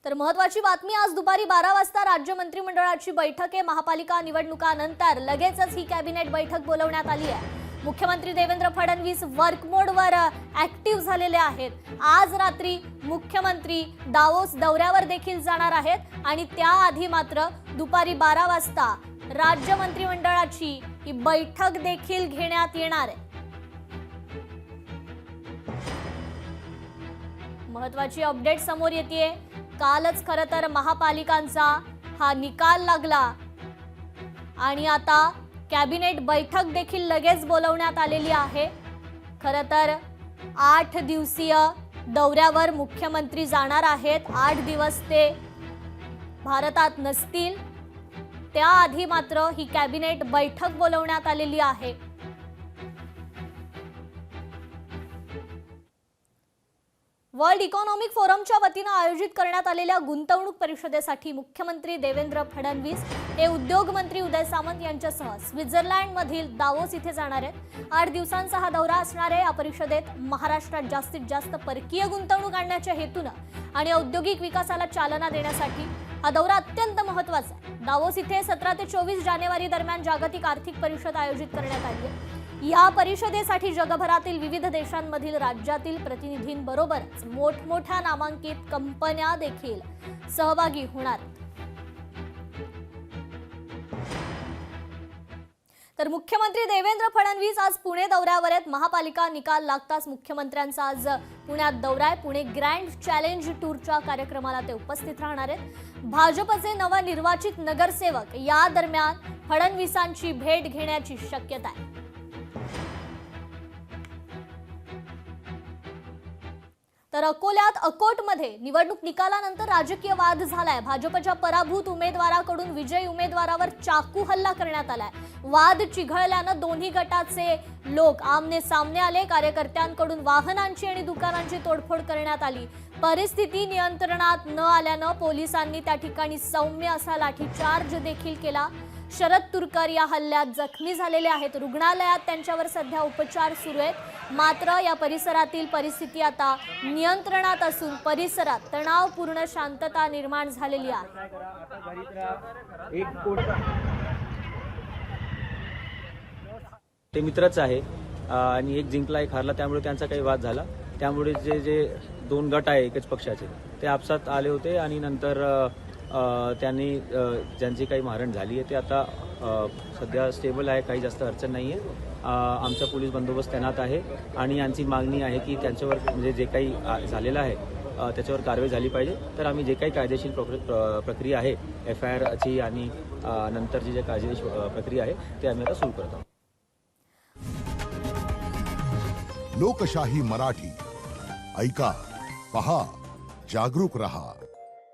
तर महत्त्वाची बातमी, आज दुपारी 12 वाजता राज्य मंत्रिमंडळाची बैठक आहे। महापालिका निवडणुकानंतर लगेचच ही कॅबिनेट बैठक बोलवण्यात आली आहे। मुख्यमंत्री देवेंद्र फडणवीस वर्क मोडवर ऍक्टिव्ह झालेले आहेत। आज रात्री मुख्यमंत्री दावोस दौऱ्यावर देखील जाणार आहेत आणि त्याआधी मात्र दुपारी 12 वाजता राज्य मंत्रिमंडळाची ही बैठक देखील घेण्यात येणार आहे। महत्त्वाची अपडेट समोर येते। कालच खरं तर महापालिकांचा हा निकाल लागला आणि आता कॅबिनेट बैठक देखील लगेच बोलवण्यात आलेली आहे। खरं तर 8 दिवसीय दौऱ्यावर मुख्यमंत्री जाणार आहेत। 8 दिवस ते भारतात नसतील, त्याआधी मात्र ही कॅबिनेट बैठक बोलवण्यात आलेली आहे। वर्ल्ड इकॉनॉमिक फोरमच्या वतीने आयोजित करण्यात आलेल्या गुंतवणूक परिषदेसाठी मुख्यमंत्री देवेंद्र फडणवीस हे उद्योग मंत्री उदय सामंत यांच्यासह स्वित्झर्लंडमधील दावोस इथे जाणार आहेत। 8 दिवसांचा हा दौरा असणार आहे। या परिषदेत महाराष्ट्रात जास्तीत जास्त परकीय गुंतवणूक आणण्याच्या हेतूने आणि औद्योगिक विकासाला चालना देण्यासाठी हा दौरा अत्यंत महत्त्वाचा आहे। दावोस इथे 17 ते 24 जानेवारी दरम्यान जागतिक आर्थिक परिषद आयोजित करण्यात आली आहे। या परिषदेसाठी जगभरातील विविध देशांमधील राज्यातील प्रतिनिधींबरोबरच मोठमोठ्या नामांकित कंपन्या देखील सहभागी होणार आहेत। तर मुख्यमंत्री देवेंद्र फडणवीस आज पुणे दौऱ्यावर आहेत। महापालिका निकाल लागताच मुख्यमंत्र्यांचा आज पुण्यात दौरा आहे। पुणे ग्रँड चॅलेंज टूरच्या कार्यक्रमाला ते उपस्थित राहणार आहेत। भाजपचे नवनिर्वाचित नगरसेवक या दरम्यान फडणवीसांची भेट घेण्याची शक्यता आहे। तर अकोल्यात अकोटमध्ये निवडणूक निकालानंतर राजकीय वाद झालाय। भाजपच्या पराभूत उमेदवाराकडून विजयी उमेदवारावर चाकू हल्ला करण्यात आलाय। वाद चिघळल्याने दोन्ही गटाचे लोक आमने सामने आले। कार्यकर्त्यांकडून वाहनांची आणि दुकानांची तोडफोड करण्यात आली। परिस्थिती नियंत्रणात न आल्याने पोलिसांनी त्या ठिकाणी सौम्य असा लाठीचार्ज देखील केला। शरद तुरकर या हल्ल्यात जखमी झालेले आहेत। रुग्णालयात त्यांच्यावर सध्या उपचार सुरू आहेत। मात्र या परिसरातील परिस्थिती आता नियंत्रणात असून परिसरात तणावपूर्ण शांतता निर्माण झालेली आहे। ते मित्रच आहे आणि एक जिंकला एक हारला, त्यामुळे त्यांचा काही वाद झाला। त्यामुळे जे 2 गट आहे एकच पक्षाचे ते आपसात आले होते आणि नंतर त्यांनी ज्यांची काही मारहाण झाली आहे ते आता सध्या स्टेबल आहे, काही जास्त अडचण नाही आहे। आमचा पोलीस बंदोबस्त तैनात आहे आणि यांची मागणी आहे की त्यांच्यावर म्हणजे जे काही झालेलं आहे त्याच्यावर कारवाई झाली पाहिजे। तर आम्ही जे काही कायदेशीर प्रक्रिया आहे FIRची आणि नंतरची जे कायदेशीर प्रक्रिया आहे ते आम्ही आता सुरू करत आहोत। लोकशाही मराठी ऐका, पहा, जागरूक रहा।